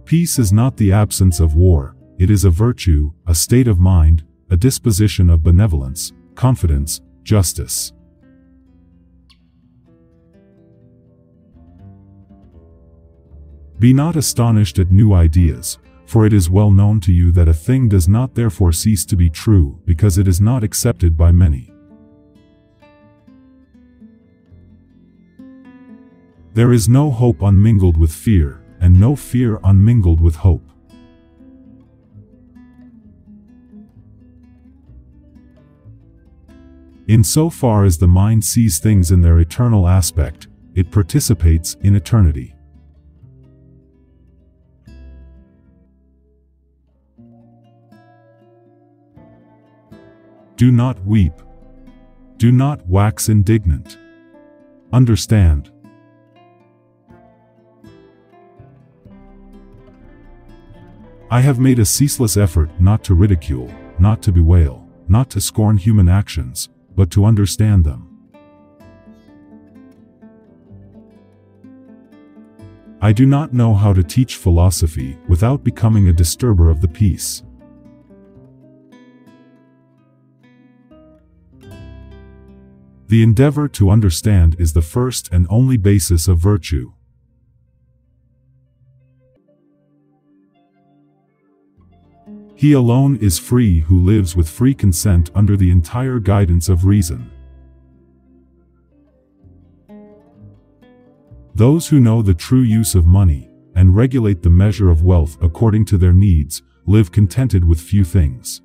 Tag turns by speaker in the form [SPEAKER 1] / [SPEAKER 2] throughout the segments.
[SPEAKER 1] Peace is not the absence of war, it is a virtue, a state of mind, a disposition of benevolence, confidence, justice. Be not astonished at new ideas, for it is well known to you that a thing does not therefore cease to be true because it is not accepted by many. There is no hope unmingled with fear, and no fear unmingled with hope. Insofar as the mind sees things in their eternal aspect, it participates in eternity. Do not weep. Do not wax indignant. Understand. I have made a ceaseless effort not to ridicule, not to bewail, not to scorn human actions, but to understand them. I do not know how to teach philosophy without becoming a disturber of the peace. The endeavor to understand is the first and only basis of virtue. He alone is free who lives with free consent under the entire guidance of reason. Those who know the true use of money, and regulate the measure of wealth according to their needs, live contented with few things.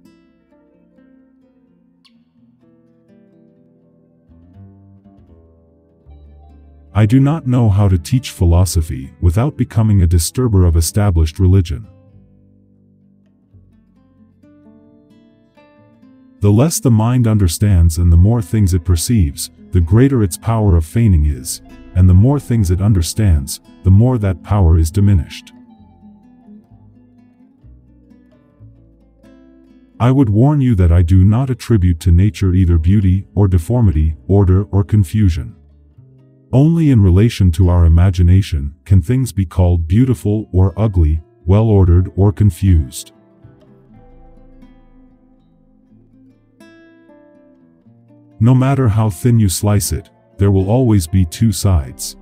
[SPEAKER 1] I do not know how to teach philosophy without becoming a disturber of established religion. The less the mind understands and the more things it perceives, the greater its power of feigning is, and the more things it understands, the more that power is diminished. I would warn you that I do not attribute to nature either beauty or deformity, order or confusion. Only in relation to our imagination can things be called beautiful or ugly, well-ordered or confused. No matter how thin you slice it, there will always be two sides.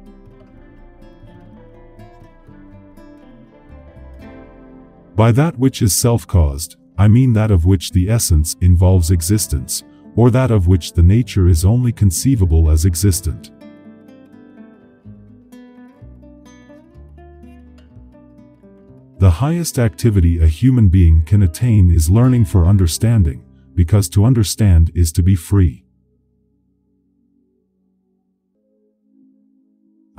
[SPEAKER 1] By that which is self-caused, I mean that of which the essence involves existence, or that of which the nature is only conceivable as existent. The highest activity a human being can attain is learning for understanding, because to understand is to be free.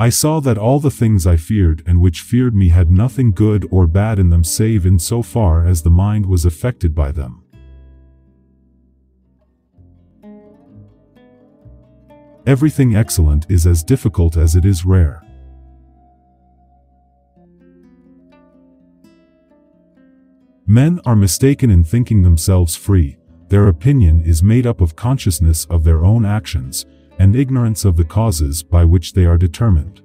[SPEAKER 1] I saw that all the things I feared and which feared me had nothing good or bad in them save in so far as the mind was affected by them. Everything excellent is as difficult as it is rare. Men are mistaken in thinking themselves free. Their opinion is made up of consciousness of their own actions, and ignorance of the causes by which they are determined.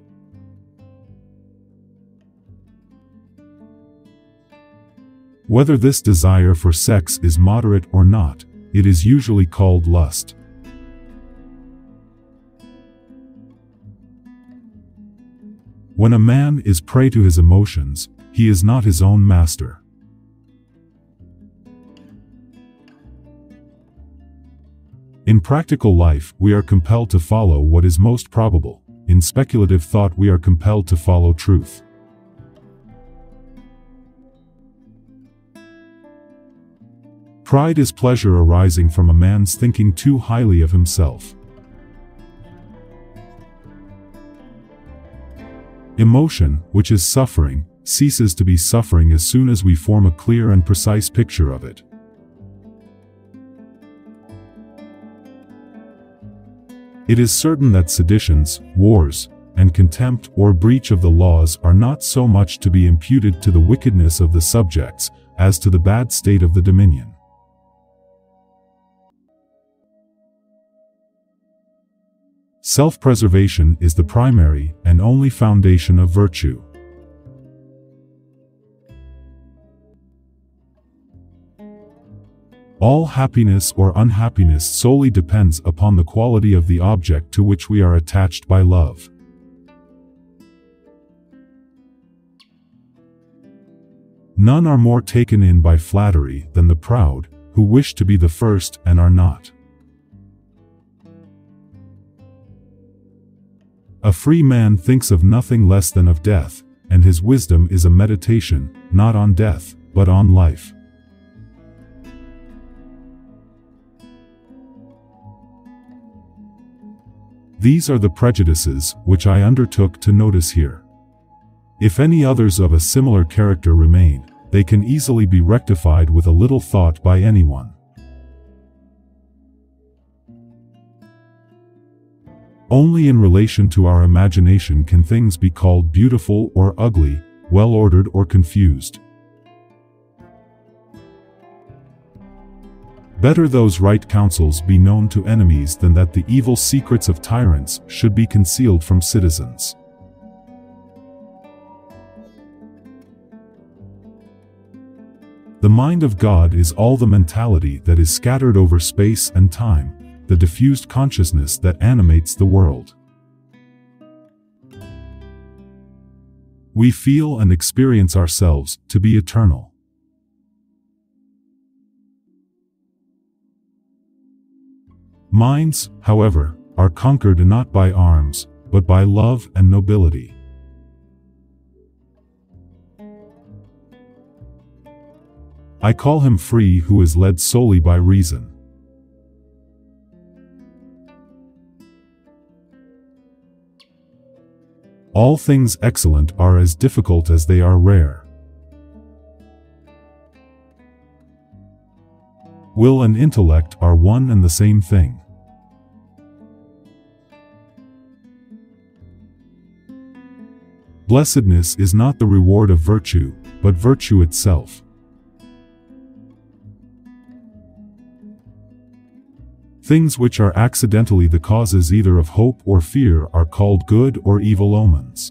[SPEAKER 1] Whether this desire for sex is moderate or not, it is usually called lust. When a man is prey to his emotions, he is not his own master. In practical life, we are compelled to follow what is most probable. In speculative thought, we are compelled to follow truth. Pride is pleasure arising from a man's thinking too highly of himself. Emotion, which is suffering, ceases to be suffering as soon as we form a clear and precise picture of it. It is certain that seditions, wars, and contempt or breach of the laws are not so much to be imputed to the wickedness of the subjects, as to the bad state of the dominion. Self-preservation is the primary and only foundation of virtue. All happiness or unhappiness solely depends upon the quality of the object to which we are attached by love. None are more taken in by flattery than the proud, who wish to be the first and are not. A free man thinks of nothing less than of death, and his wisdom is a meditation, not on death, but on life. These are the prejudices which I undertook to notice here. If any others of a similar character remain, they can easily be rectified with a little thought by anyone. Only in relation to our imagination can things be called beautiful or ugly, well-ordered or confused. Better those right counsels be known to enemies than that the evil secrets of tyrants should be concealed from citizens. The mind of God is all the mentality that is scattered over space and time, the diffused consciousness that animates the world. We feel and experience ourselves to be eternal. Minds, however, are conquered not by arms, but by love and nobility. I call him free who is led solely by reason. All things excellent are as difficult as they are rare. Will and intellect are one and the same thing. Blessedness is not the reward of virtue, but virtue itself. Things which are accidentally the causes either of hope or fear are called good or evil omens.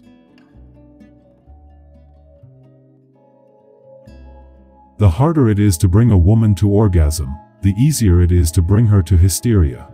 [SPEAKER 1] The harder it is to bring a woman to orgasm, the easier it is to bring her to hysteria.